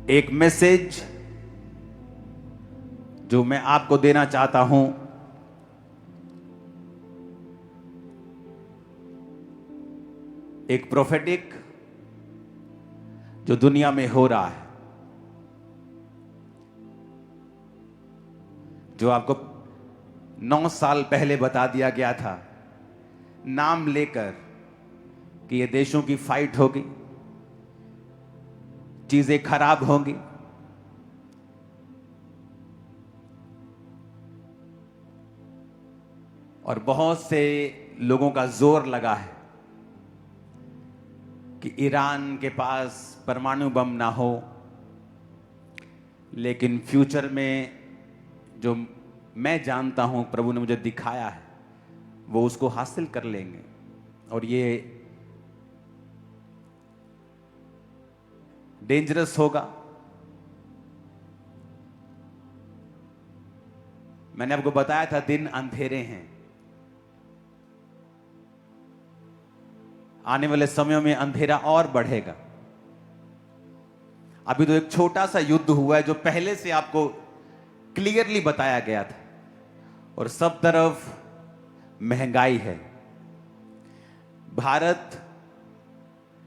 एक मैसेज जो मैं आपको देना चाहता हूं, एक प्रोफेटिक जो दुनिया में हो रहा है, जो आपको 9 साल पहले बता दिया गया था नाम लेकर कि ये देशों की फाइट होगी, चीजें खराब होंगी, और बहुत से लोगों का जोर लगा है कि ईरान के पास परमाणु बम ना हो, लेकिन फ्यूचर में जो मैं जानता हूं, प्रभु ने मुझे दिखाया है, वो उसको हासिल कर लेंगे। और ये डेंजरस होगा। मैंने आपको बताया था दिन अंधेरे हैं, आने वाले समयों में अंधेरा और बढ़ेगा। अभी तो एक छोटा सा युद्ध हुआ है जो पहले से आपको क्लियरली बताया गया था, और सब तरफ महंगाई है। भारत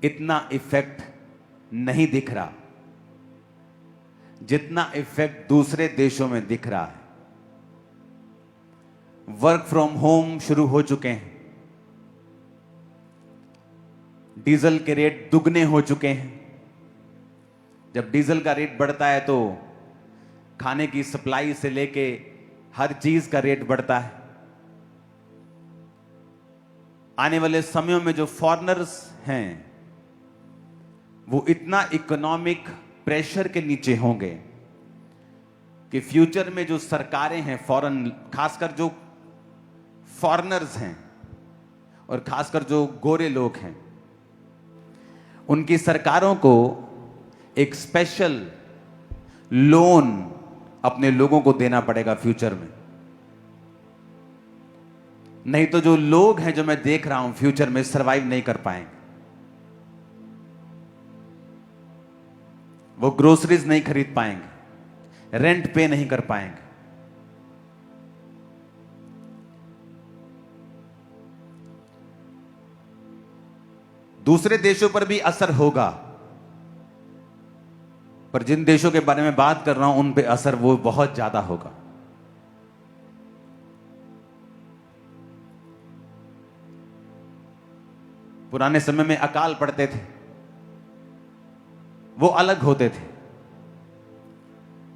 इतना इफेक्ट नहीं दिख रहा जितना इफेक्ट दूसरे देशों में दिख रहा है। वर्क फ्रॉम होम शुरू हो चुके हैं, डीजल के रेट दुगने हो चुके हैं। जब डीजल का रेट बढ़ता है तो खाने की सप्लाई से लेके हर चीज का रेट बढ़ता है। आने वाले समयों में जो फॉरेनर्स हैं वो इतना इकोनॉमिक प्रेशर के नीचे होंगे कि फ्यूचर में जो सरकारें हैं, फॉरेन, खासकर जो फॉरेनर्स हैं और खासकर जो गोरे लोग हैं, उनकी सरकारों को एक स्पेशल लोन अपने लोगों को देना पड़ेगा फ्यूचर में। नहीं तो जो लोग हैं, जो मैं देख रहा हूं, फ्यूचर में सरवाइव नहीं कर पाएंगे। वो ग्रोसरीज नहीं खरीद पाएंगे, रेंट पे नहीं कर पाएंगे। दूसरे देशों पर भी असर होगा, पर जिन देशों के बारे में बात कर रहा हूं उन पे असर वो बहुत ज्यादा होगा। पुराने समय में अकाल पड़ते थे, वो अलग होते थे।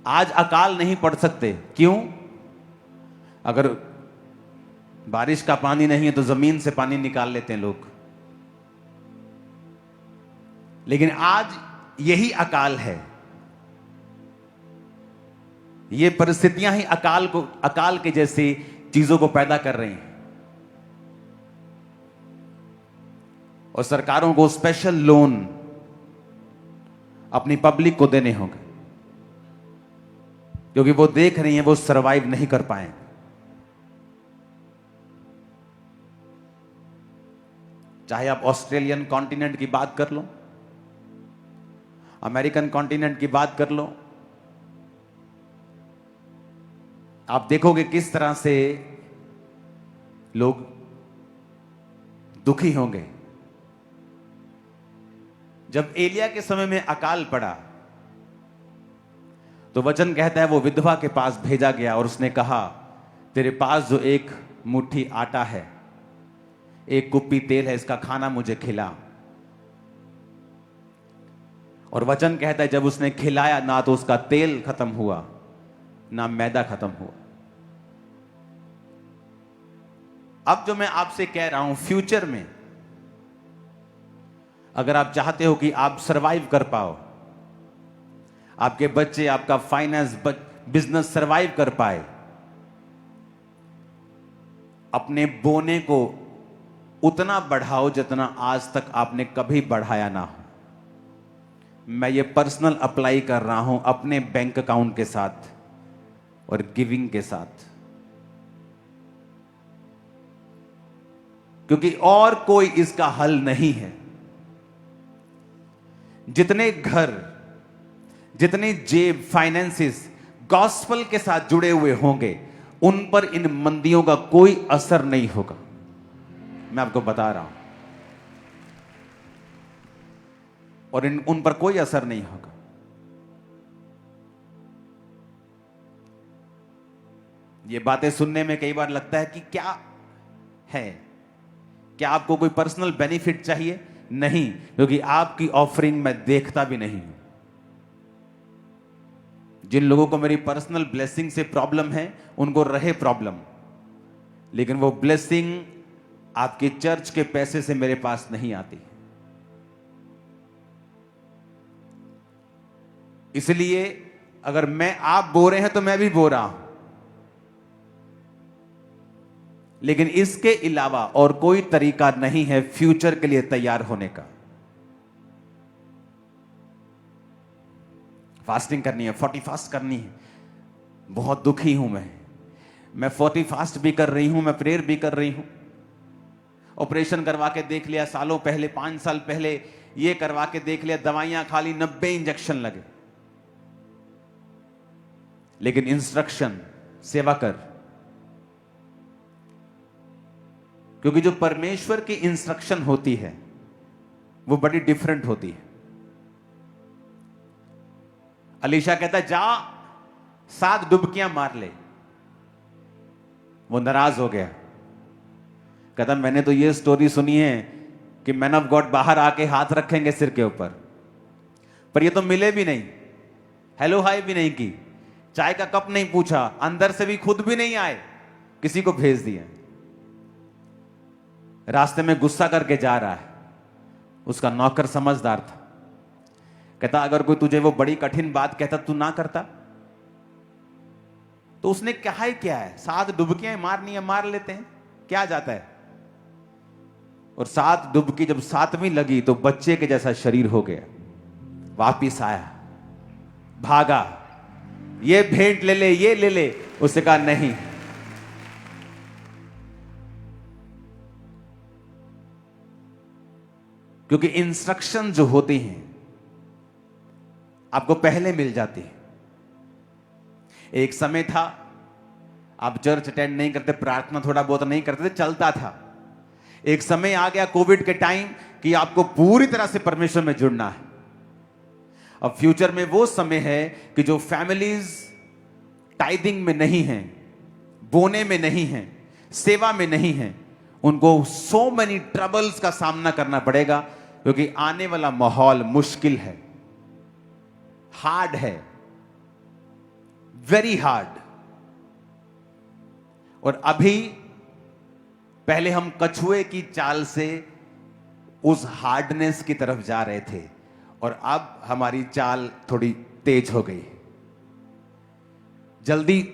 आज अकाल नहीं पड़ सकते। क्यों? अगर बारिश का पानी नहीं है तो जमीन से पानी निकाल लेते हैं लोग। लेकिन आज यही अकाल है। ये परिस्थितियां ही अकाल के जैसी चीजों को पैदा कर रही हैं। और सरकारों को स्पेशल लोन अपनी पब्लिक को देने होंगे, क्योंकि वो देख रही हैं वो सरवाइव नहीं कर पाए। चाहे आप ऑस्ट्रेलियन कॉन्टिनेंट की बात कर लो, अमेरिकन कॉन्टिनेंट की बात कर लो, आप देखोगे किस तरह से लोग दुखी होंगे। जब एलिया के समय में अकाल पड़ा तो वचन कहता है वो विधवा के पास भेजा गया और उसने कहा, तेरे पास जो एक मुट्ठी आटा है, एक कुप्पी तेल है, इसका खाना मुझे खिला। और वचन कहता है जब उसने खिलाया, ना तो उसका तेल खत्म हुआ ना मैदा खत्म हुआ। अब जो मैं आपसे कह रहा हूं, फ्यूचर में अगर आप चाहते हो कि आप सरवाइव कर पाओ, आपके बच्चे, आपका फाइनेंस, बिजनेस सरवाइव कर पाए, अपने बोने को उतना बढ़ाओ जितना आज तक आपने कभी बढ़ाया ना हो। मैं ये पर्सनल अप्लाई कर रहा हूं अपने बैंक अकाउंट के साथ और गिविंग के साथ, क्योंकि और कोई इसका हल नहीं है। जितने घर, जितने जेब फाइनेंसेस गॉस्पल के साथ जुड़े हुए होंगे, उन पर इन मंदियों का कोई असर नहीं होगा। मैं आपको बता रहा हूं, और उन पर कोई असर नहीं होगा। ये बातें सुनने में कई बार लगता है कि क्या है, क्या आपको कोई पर्सनल बेनिफिट चाहिए? नहीं, क्योंकि आपकी ऑफरिंग मैं देखता भी नहीं हूं। जिन लोगों को मेरी पर्सनल ब्लेसिंग से प्रॉब्लम है, उनको रहे प्रॉब्लम, लेकिन वो ब्लेसिंग आपके चर्च के पैसे से मेरे पास नहीं आती। इसलिए अगर आप बो रहे हैं तो मैं भी बो रहा हूं, लेकिन इसके अलावा और कोई तरीका नहीं है फ्यूचर के लिए तैयार होने का। फास्टिंग करनी है, 40 फास्ट करनी है। बहुत दुखी हूं मैं 40 फास्ट भी कर रही हूं, मैं प्रेयर भी कर रही हूं। ऑपरेशन करवा के देख लिया सालों पहले, 5 साल पहले ये करवा के देख लिया, दवाइयां खा ली, 90 इंजेक्शन लगे, लेकिन इंस्ट्रक्शन सेवा कर। क्योंकि जो परमेश्वर की इंस्ट्रक्शन होती है वो बड़ी डिफरेंट होती है। अलीशा कहता जा 7 डुबकियां मार ले। वो नाराज हो गया, कहता मैंने तो ये स्टोरी सुनी है कि मैन ऑफ गॉड बाहर आके हाथ रखेंगे सिर के ऊपर, पर ये तो मिले भी नहीं, हेलो हाय भी नहीं की, चाय का कप नहीं पूछा, अंदर से भी खुद भी नहीं आए, किसी को भेज दिया। रास्ते में गुस्सा करके जा रहा है। उसका नौकर समझदार था, कहता अगर कोई तुझे वो बड़ी कठिन बात कहता तू ना करता? तो उसने कहा ही क्या है, 7 डुबकियां मारनी है, मार लेते हैं, क्या जाता है। और 7 डुबकी जब 7वीं लगी तो बच्चे के जैसा शरीर हो गया। वापिस आया, भागा, ये भेंट ले ले, ये ले ले। उसने कहा नहीं। क्योंकि इंस्ट्रक्शन जो होती हैं आपको पहले मिल जाती है। एक समय था आप चर्च अटेंड नहीं करते, प्रार्थना थोड़ा बहुत नहीं करते थे, चलता था। एक समय आ गया कोविड के टाइम कि आपको पूरी तरह से परमेश्वर में जुड़ना है। अब फ्यूचर में वो समय है कि जो फैमिलीज टाइदिंग में नहीं हैं, बोने में नहीं हैं, सेवा में नहीं हैं, उनको सो मेनी ट्रबल्स का सामना करना पड़ेगा, क्योंकि आने वाला माहौल मुश्किल है, हार्ड है, वेरी हार्ड। और अभी पहले हम कछुए की चाल से उस हार्डनेस की तरफ जा रहे थे, और अब हमारी चाल थोड़ी तेज हो गई।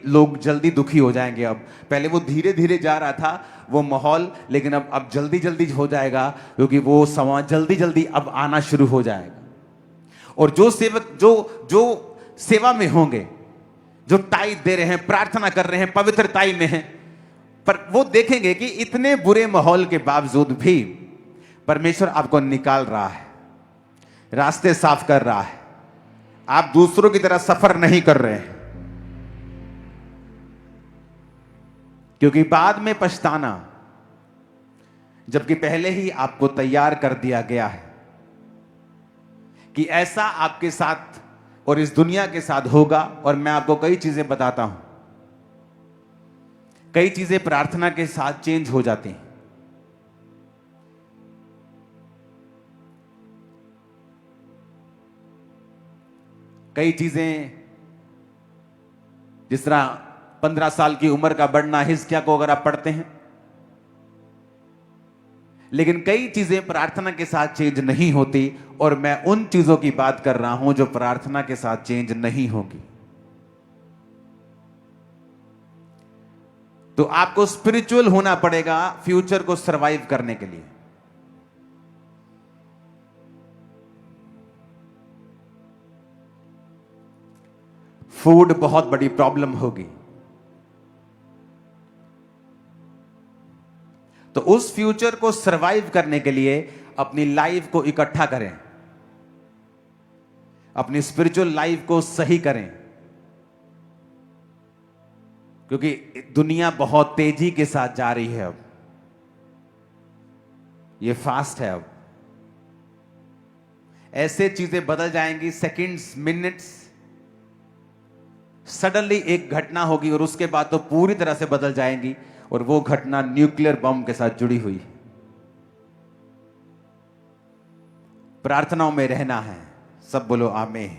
लोग जल्दी दुखी हो जाएंगे। अब पहले वो धीरे धीरे जा रहा था वो माहौल, लेकिन अब जल्दी जल्दी हो जाएगा, क्योंकि वो समय जल्दी जल्दी अब आना शुरू हो जाएगा। और जो सेवक जो सेवा में होंगे, जो टाइट दे रहे हैं, प्रार्थना कर रहे हैं, पवित्रताई में हैं, पर वो देखेंगे कि इतने बुरे माहौल के बावजूद भी परमेश्वर आपको निकाल रहा है, रास्ते साफ कर रहा है। आप दूसरों की तरह सफर नहीं कर रहे हैं, क्योंकि बाद में पछताना, जबकि पहले ही आपको तैयार कर दिया गया है कि ऐसा आपके साथ और इस दुनिया के साथ होगा। और मैं आपको कई चीजें बताता हूं, कई चीजें प्रार्थना के साथ चेंज हो जाती हैं। कई चीजें, जिस तरह 15 साल की उम्र का बढ़ना, हिजकिय्याह को अगर आप पढ़ते हैं, लेकिन कई चीजें प्रार्थना के साथ चेंज नहीं होती। और मैं उन चीजों की बात कर रहा हूं जो प्रार्थना के साथ चेंज नहीं होगी। तो आपको स्पिरिचुअल होना पड़ेगा फ्यूचर को सरवाइव करने के लिए। फूड बहुत बड़ी प्रॉब्लम होगी, तो उस फ्यूचर को सरवाइव करने के लिए अपनी लाइफ को इकट्ठा करें। अपनी स्पिरिचुअल लाइफ को सही करें, क्योंकि दुनिया बहुत तेजी के साथ जा रही है। अब ये फास्ट है। अब ऐसे चीजें बदल जाएंगी, सेकंड्स, मिनट्स, सडनली एक घटना होगी और उसके बाद तो पूरी तरह से बदल जाएंगी, और वो घटना न्यूक्लियर बम के साथ जुड़ी हुई। प्रार्थनाओं में रहना है। सब बोलो आमीन।